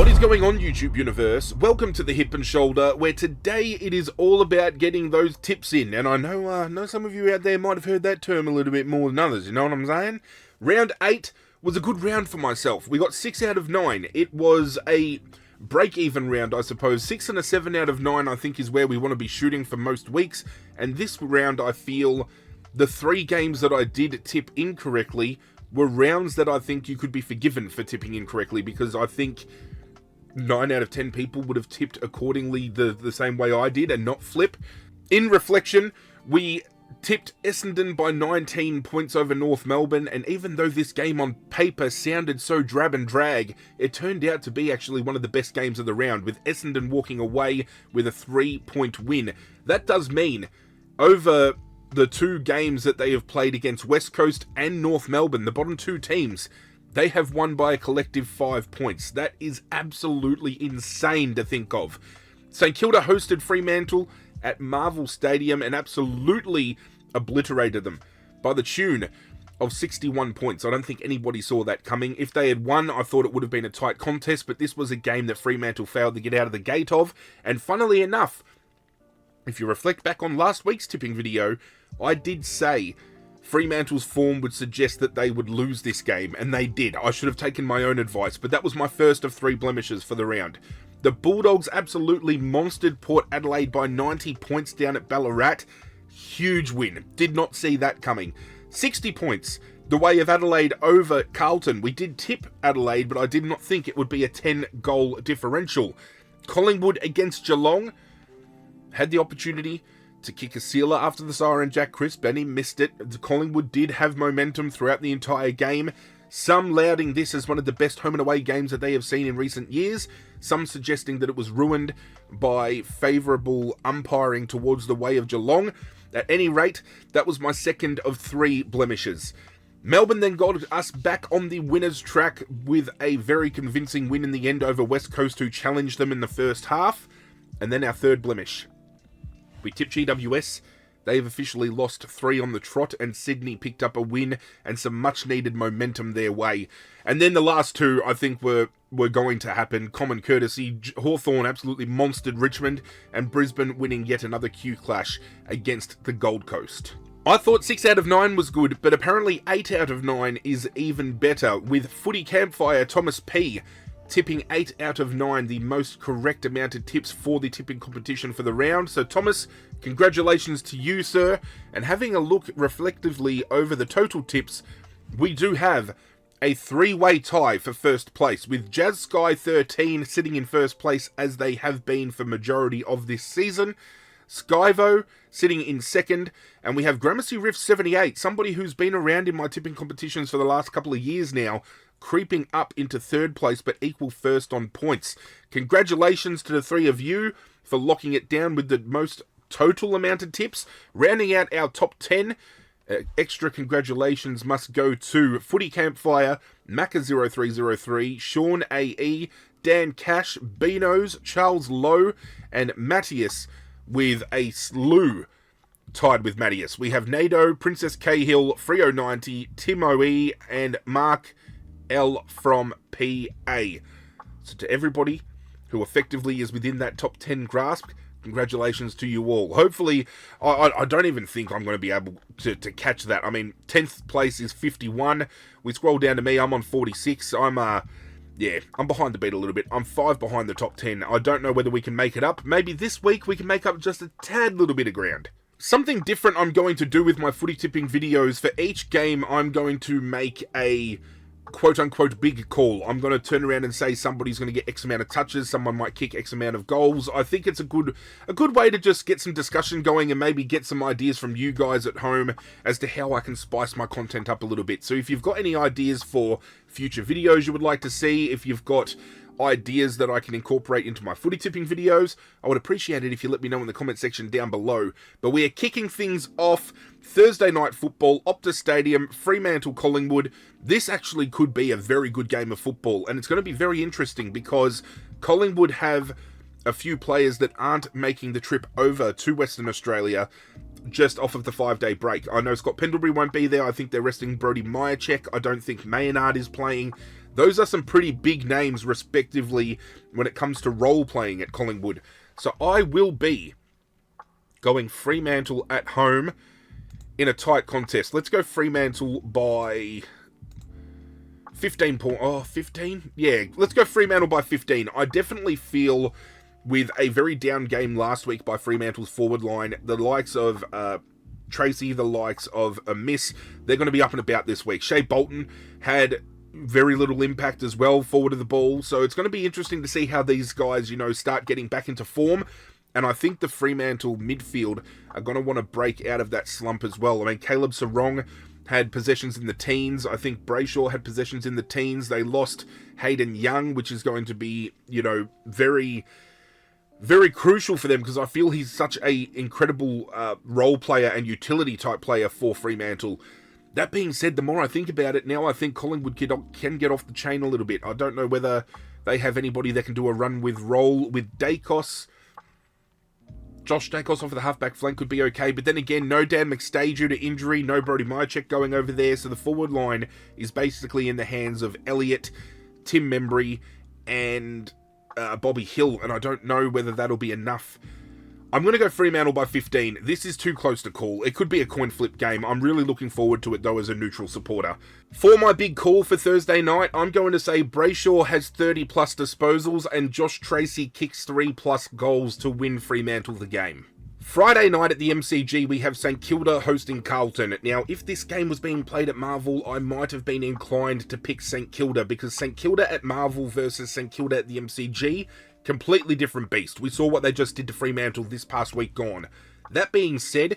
What is going on, YouTube universe? Welcome to the Hip and Shoulder, where today it is all about getting those tips in. And I know some of you out there might have heard that term a little bit more than others, you know what I'm saying? Round 8 was a good round for myself. We got 6 out of 9. It was a break-even round, I suppose. 6 and a 7 out of 9, I think, is where we want to be shooting for most weeks. And this round, I feel, the 3 games that I did tip incorrectly were rounds that I think you could be forgiven for tipping incorrectly, because I think 9 out of 10 people would have tipped accordingly the same way I did and not flip. In reflection, we tipped Essendon by 19 points over North Melbourne, and even though this game on paper sounded so drab and drag, it turned out to be actually one of the best games of the round, with Essendon walking away with a 3-point win. That does mean, over the 2 games that they have played against West Coast and North Melbourne, the bottom 2 teams, they have won by a collective 5 points. That is absolutely insane to think of. St Kilda hosted Fremantle at Marvel Stadium and absolutely obliterated them by the tune of 61 points. I don't think anybody saw that coming. If they had won, I thought it would have been a tight contest, but this was a game that Fremantle failed to get out of the gate of. And funnily enough, if you reflect back on last week's tipping video, I did say Fremantle's form would suggest that they would lose this game, and they did. I should have taken my own advice, but that was my first of 3 blemishes for the round. The Bulldogs absolutely monstered Port Adelaide by 90 points down at Ballarat. Huge win. Did not see that coming. 60 points, the way of Adelaide over Carlton. We did tip Adelaide, but I did not think it would be a 10-goal differential. Collingwood against Geelong had the opportunity to kick a sealer after the siren Jack Crisp, and he missed it. Collingwood did have momentum throughout the entire game, some lauding this as one of the best home and away games that they have seen in recent years, some suggesting that it was ruined by favourable umpiring towards the way of Geelong. At any rate, that was my second of 3 blemishes. Melbourne then got us back on the winner's track with a very convincing win in the end over West Coast, who challenged them in the first half. And then our third blemish. We tipped GWS. They've officially lost 3 on the trot, and Sydney picked up a win and some much-needed momentum their way. And then the last 2, I think, were going to happen. Common courtesy. Hawthorn absolutely monstered Richmond, and Brisbane winning yet another Q clash against the Gold Coast. I thought 6 out of 9 was good, but apparently 8 out of 9 is even better, with Footy Campfire Thomas P tipping 8 out of 9, the most correct amount of tips for the tipping competition for the round. So Thomas, congratulations to you, sir. And having a look reflectively over the total tips, we do have a 3-way tie for first place, with Jazz Sky 13 sitting in first place as they have been for majority of this season. Skyvo sitting in second, and we have Gramercy Riff 78, somebody who's been around in my tipping competitions for the last couple of years now, creeping up into third place, but equal first on points. Congratulations to the 3 of you for locking it down with the most total amount of tips. Rounding out our top 10, extra congratulations must go to Footy Campfire, Macca0303, Sean AE, Dan Cash, Beanos, Charles Lowe, and Matthias, with a slew tied with Matthias. We have Nado, Princess Cahill, Frio90, Tim OE, and Mark L from PA. So to everybody who effectively is within that top 10 grasp, congratulations to you all. Hopefully, I don't even think I'm going to be able to catch that. I mean, 10th place is 51. We scroll down to me, I'm on 46. I'm behind the beat a little bit. I'm 5 behind the top 10. I don't know whether we can make it up. Maybe this week we can make up just a tad little bit of ground. Something different I'm going to do with my footy tipping videos. For each game, I'm going to make a quote-unquote big call. I'm going to turn around and say somebody's going to get X amount of touches, someone might kick X amount of goals. I think it's a good way to just get some discussion going and maybe get some ideas from you guys at home as to how I can spice my content up a little bit. So if you've got any ideas for future videos you would like to see, if you've got ideas that I can incorporate into my footy tipping videos, I would appreciate it if you let me know in the comment section down below. But we are kicking things off Thursday night football, Optus Stadium, Fremantle, Collingwood. This actually could be a very good game of football, and it's going to be very interesting because Collingwood have a few players that aren't making the trip over to Western Australia just off of the 5-day break. I know Scott Pendlebury won't be there. I think they're resting Brody Myercheck. I don't think Maynard is playing. Those are some pretty big names, respectively, when it comes to role-playing at Collingwood. So I will be going Fremantle at home in a tight contest. Let's go Fremantle by 15 points. Oh, 15? Yeah, let's go Fremantle by 15. I definitely feel, with a very down game last week by Fremantle's forward line, the likes of Tracy, the likes of Miss, they're going to be up and about this week. Shea Bolton had very little impact as well forward of the ball, so it's going to be interesting to see how these guys, start getting back into form. And I think the Fremantle midfield are going to want to break out of that slump as well. I mean, Caleb Sarong had possessions in the teens. I think Brayshaw had possessions in the teens. They lost Hayden Young, which is going to be, very, very crucial for them, because I feel he's such a incredible role player and utility type player for Fremantle. That being said, the more I think about it now, I think Collingwood can get off the chain a little bit. I don't know whether they have anybody that can do a run with roll with Dacos. Josh Dacos off of the halfback flank could be okay, but then again, no Dan McStay due to injury, no Brody Myercheck going over there, so the forward line is basically in the hands of Elliott, Tim Membry, and Bobby Hill, and I don't know whether that'll be enough. I'm going to go Fremantle by 15. This is too close to call. It could be a coin flip game. I'm really looking forward to it, though, as a neutral supporter. For my big call for Thursday night, I'm going to say Brayshaw has 30-plus disposals and Josh Tracy kicks 3-plus goals to win Fremantle the game. Friday night at the MCG, we have St Kilda hosting Carlton. Now, if this game was being played at Marvel, I might have been inclined to pick St Kilda, because St Kilda at Marvel versus St Kilda at the MCG, completely different beast. We saw what they just did to Fremantle this past week gone. That being said,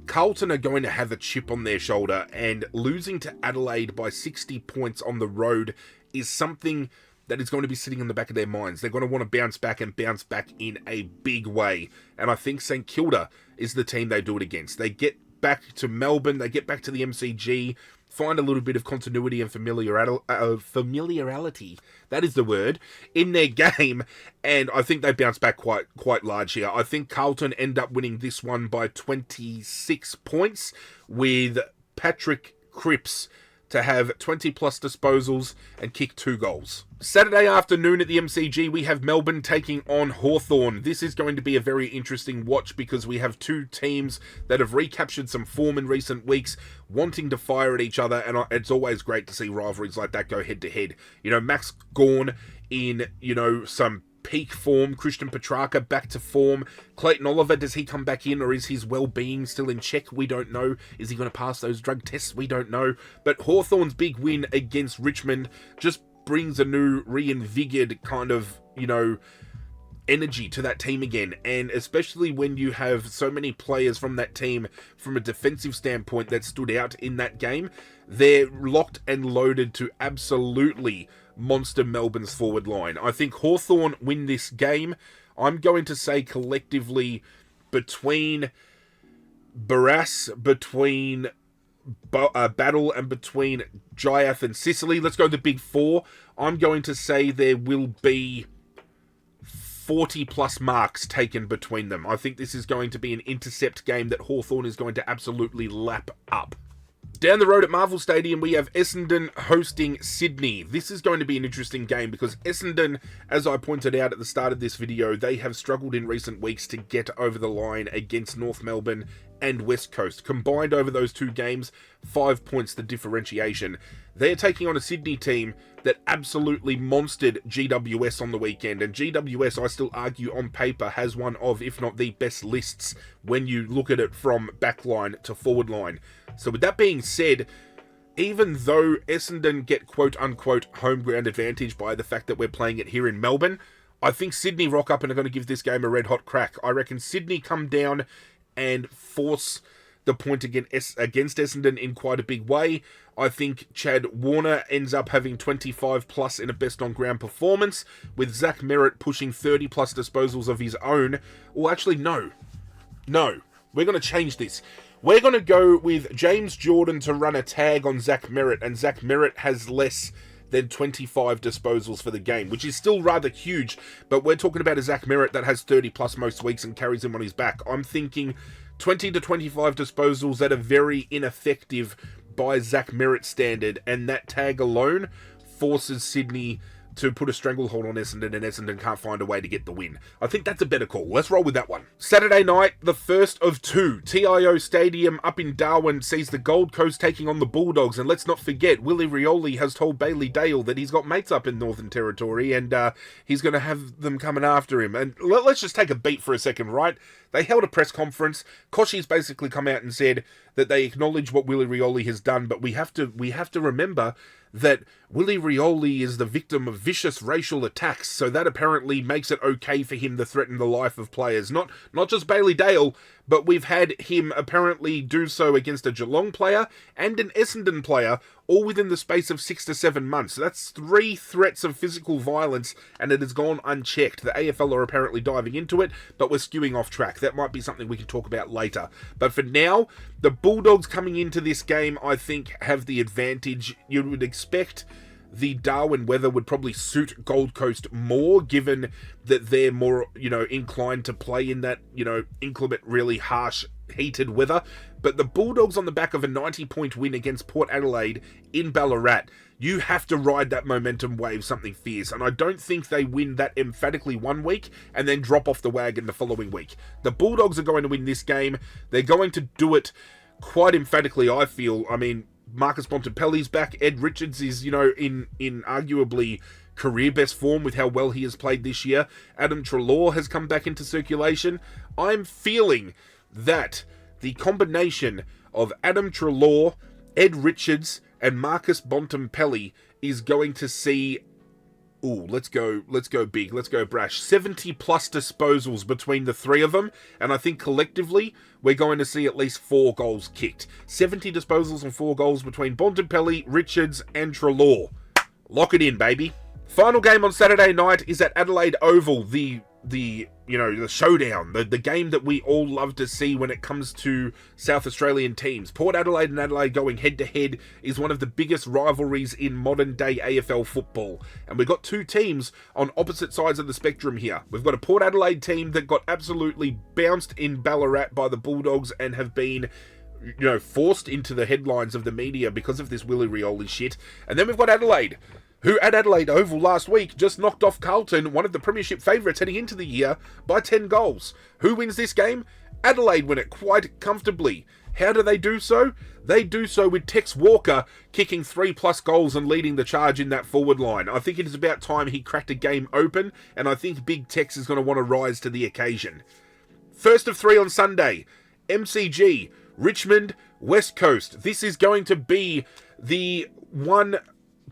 Carlton are going to have a chip on their shoulder, and losing to Adelaide by 60 points on the road is something that is going to be sitting in the back of their minds. They're going to want to bounce back and bounce back in a big way. And I think St Kilda is the team they do it against. They get back to Melbourne, they get back to the MCG, find a little bit of continuity and familiarity, that is the word, in their game, and I think they bounce back quite large here. I think Carlton end up winning this one by 26 points, with Patrick Cripps to have 20-plus disposals and kick 2 goals. Saturday afternoon at the MCG, we have Melbourne taking on Hawthorn. This is going to be a very interesting watch, because we have two teams that have recaptured some form in recent weeks, wanting to fire at each other, and it's always great to see rivalries like that go head-to-head. Max Gawn in, some peak form, Christian Petrarca back to form, Clayton Oliver, does he come back in, or is his well-being still in check? We don't know. Is he going to pass those drug tests? We don't know. But Hawthorn's big win against Richmond just brings a new reinvigorated kind of, energy to that team again, and especially when you have so many players from that team from a defensive standpoint that stood out in that game. They're locked and loaded to absolutely monster Melbourne's forward line. I think Hawthorn win this game. I'm going to say collectively between Barras, between Battle, and between Jyath and Sicily. Let's go the big four. I'm going to say there will be 40-plus marks taken between them. I think this is going to be an intercept game that Hawthorn is going to absolutely lap up. Down the road at Marvel Stadium, we have Essendon hosting Sydney. This is going to be an interesting game, because Essendon, as I pointed out at the start of this video, they have struggled in recent weeks to get over the line against North Melbourne and West Coast. Combined over those two games, 5 points the differentiation. They're taking on a Sydney team that absolutely monstered GWS on the weekend, and GWS, I still argue on paper, has one of, if not the best lists when you look at it from backline to forward line. So with that being said, even though Essendon get quote-unquote home ground advantage by the fact that we're playing it here in Melbourne, I think Sydney rock up and are going to give this game a red-hot crack. I reckon Sydney come down and force the point against Essendon in quite a big way. I think Chad Warner ends up having 25-plus in a best-on-ground performance, with Zach Merritt pushing 30-plus disposals of his own. Well, actually, no. We're going to change this. We're going to go with James Jordan to run a tag on Zach Merritt, and Zach Merritt has less than 25 disposals for the game, which is still rather huge, but we're talking about a Zach Merritt that has 30-plus most weeks and carries him on his back. I'm thinking 20 to 25 disposals that are very ineffective by Zach Merritt's standard, and that tag alone forces Sydney to put a stranglehold on Essendon, and Essendon can't find a way to get the win. I think that's a better call. Let's roll with that one. Saturday night, the first of two. TIO Stadium up in Darwin sees the Gold Coast taking on the Bulldogs, and let's not forget, Willie Rioli has told Bailey Dale that he's got mates up in Northern Territory, and he's going to have them coming after him. And let's just take a beat for a second, right? They held a press conference. Koshi's basically come out and said that they acknowledge what Willie Rioli has done, but we have to remember that Willie Rioli is the victim of vicious racial attacks, so that apparently makes it okay for him to threaten the life of players. Not just Bailey Dale, but we've had him apparently do so against a Geelong player and an Essendon player, all within the space of 6 to 7 months. So that's 3 threats of physical violence, and it has gone unchecked. The AFL are apparently diving into it, but we're skewing off track. That might be something we can talk about later. But for now, the Bulldogs coming into this game, I think, have the advantage. You would expect the Darwin weather would probably suit Gold Coast more, given that they're more, inclined to play in that, inclement, really harsh, heated weather. But the Bulldogs, on the back of a 90-point win against Port Adelaide in Ballarat, you have to ride that momentum wave something fierce. And I don't think they win that emphatically one week and then drop off the wagon the following week. The Bulldogs are going to win this game. They're going to do it quite emphatically, I feel. I mean, Marcus Bontempelli's back. Ed Richards is, in arguably career best form with how well he has played this year. Adam Treloar has come back into circulation. I'm feeling that the combination of Adam Treloar, Ed Richards, and Marcus Bontempelli is going to see, let's go big, let's go brash, 70 plus disposals between the three of them, and I think collectively we're going to see at least 4 goals kicked. 70 disposals and 4 goals between Bontempelli, Richards, and Treloar. Lock it in, baby. Final game on Saturday night is at Adelaide Oval, the showdown, the game that we all love to see when it comes to South Australian teams. Port Adelaide and Adelaide going head-to-head is one of the biggest rivalries in modern-day AFL football. And we've got 2 teams on opposite sides of the spectrum here. We've got a Port Adelaide team that got absolutely bounced in Ballarat by the Bulldogs and have been forced into the headlines of the media because of this Willie Rioli shit. And then we've got Adelaide, who at Adelaide Oval last week just knocked off Carlton, one of the premiership favourites heading into the year, by 10 goals. Who wins this game? Adelaide win it quite comfortably. How do they do so? They do so with Tex Walker kicking 3+ goals and leading the charge in that forward line. I think it is about time he cracked a game open, and I think Big Tex is going to want to rise to the occasion. First of 3 on Sunday, MCG, Richmond, West Coast. This is going to be the one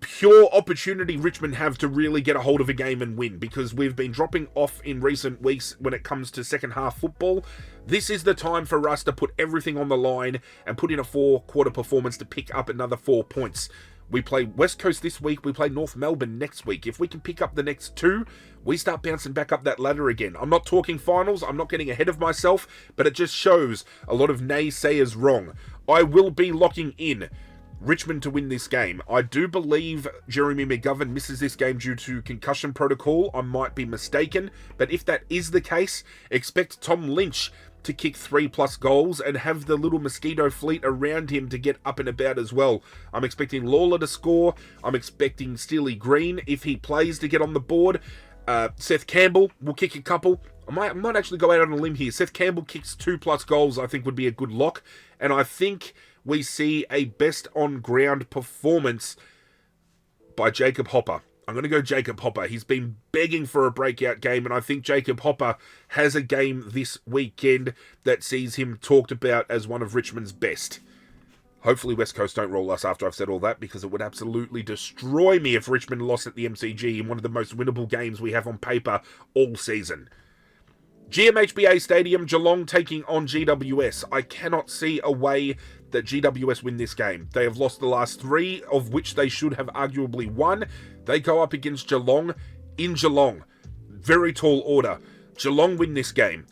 pure opportunity Richmond have to really get a hold of a game and win, because we've been dropping off in recent weeks when it comes to second half football. This is the time for us to put everything on the line and put in a 4-quarter performance to pick up another 4 points. We play West Coast this week, we play North Melbourne next week. If we can pick up the next 2, we start bouncing back up that ladder again. I'm not talking finals, I'm not getting ahead of myself, but it just shows a lot of naysayers wrong. I will be locking in Richmond to win this game. I do believe Jeremy McGovern misses this game due to concussion protocol. I might be mistaken, but if that is the case, expect Tom Lynch to kick 3+ goals and have the little mosquito fleet around him to get up and about as well. I'm expecting Lawler to score. I'm expecting Steely Green, if he plays, to get on the board. Seth Campbell will kick a couple. I might actually go out on a limb here. Seth Campbell kicks 2+ goals, I think would be a good lock. And I think we see a best on ground performance by Jacob Hopper. I'm going to go Jacob Hopper. He's been begging for a breakout game, and I think Jacob Hopper has a game this weekend that sees him talked about as one of Richmond's best. Hopefully West Coast don't roll us after I've said all that, because it would absolutely destroy me if Richmond lost at the MCG in one of the most winnable games we have on paper all season. GMHBA Stadium, Geelong taking on GWS. I cannot see a way that GWS win this game. They have lost the last 3, of which they should have arguably won. They go up against Geelong in Geelong. Very tall order. Geelong win this game.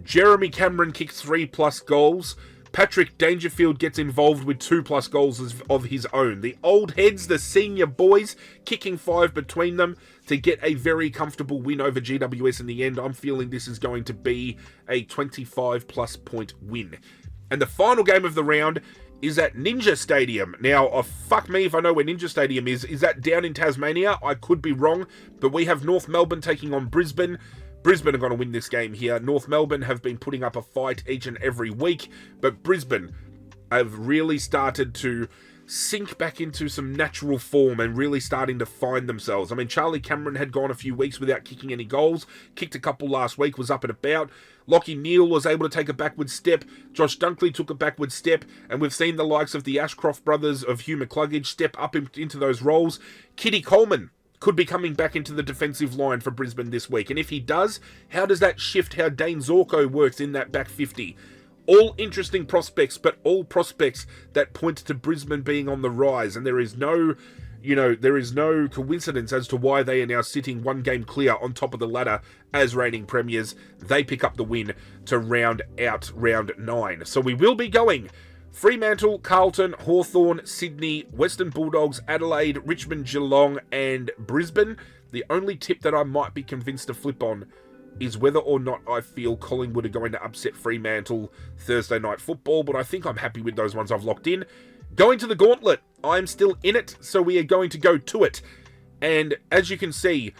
Jeremy Cameron kicks 3+ goals. Patrick Dangerfield gets involved with 2+ goals of his own. The old heads, the senior boys, kicking 5 between them to get a very comfortable win over GWS in the end. I'm feeling this is going to be a 25+ point win. And the final game of the round is at Ninja Stadium. Now, fuck me if I know where Ninja Stadium is. Is that down in Tasmania? I could be wrong, but we have North Melbourne taking on Brisbane. Brisbane are going to win this game here. North Melbourne have been putting up a fight each and every week, but Brisbane have really started to sink back into some natural form and really starting to find themselves. I mean, Charlie Cameron had gone a few weeks without kicking any goals, kicked a couple last week, was up and about. Lockie Neal was able to take a backward step. Josh Dunkley took a backward step, and we've seen the likes of the Ashcroft brothers of Hugh McCluggage step up into those roles. Kitty Coleman could be coming back into the defensive line for Brisbane this week, and if he does, how does that shift how Dane Zorko works in that back 50? All interesting prospects, but all prospects that point to Brisbane being on the rise, and there is no coincidence as to why they are now sitting one game clear on top of the ladder as reigning premiers. They pick up the win to round out round 9. So we will be going Fremantle, Carlton, Hawthorn, Sydney, Western Bulldogs, Adelaide, Richmond, Geelong, and Brisbane. The only tip that I might be convinced to flip on is whether or not I feel Collingwood are going to upset Fremantle Thursday night football, but I think I'm happy with those ones I've locked in. Going to the gauntlet, I'm still in it, so we are going to go to it. And as you can see,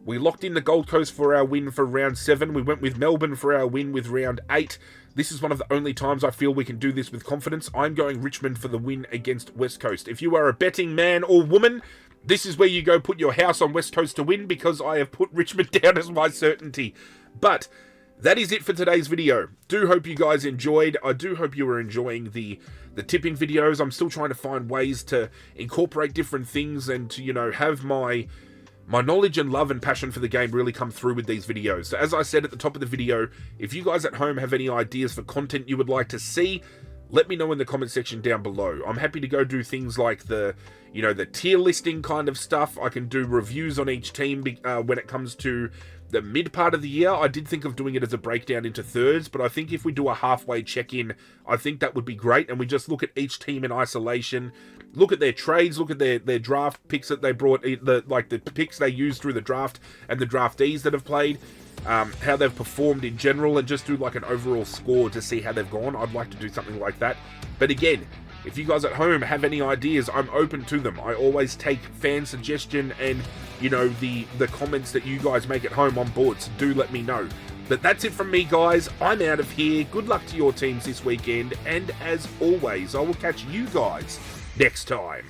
we locked in the Gold Coast for our win for round 7. We went with Melbourne for our win with round 8. This is one of the only times I feel we can do this with confidence. I'm going Richmond for the win against West Coast. If you are a betting man or woman, this is where you go put your house on West Coast to win, because I have put Richmond down as my certainty. But that is it for today's video. Do hope you guys enjoyed. I do hope you were enjoying the tipping videos. I'm still trying to find ways to incorporate different things and to, have my knowledge and love and passion for the game really come through with these videos. So as I said at the top of the video, if you guys at home have any ideas for content you would like to see, let me know in the comment section down below. I'm happy to go do things like the tier listing kind of stuff. I can do reviews on each team when it comes to the mid part of the year. I did think of doing it as a breakdown into thirds, but I think if we do a halfway check-in, I think that would be great, and we just look at each team in isolation, look at their trades, look at their draft picks that they brought, the picks they used through the draft, and the draftees that have played, how they've performed in general, and just do like an overall score to see how they've gone. I'd like to do something like that. But again, if you guys at home have any ideas, I'm open to them. I always take fan suggestion and, the comments that you guys make at home on board, so do let me know. But that's it from me, guys. I'm out of here. Good luck to your teams this weekend, and as always, I will catch you guys next time.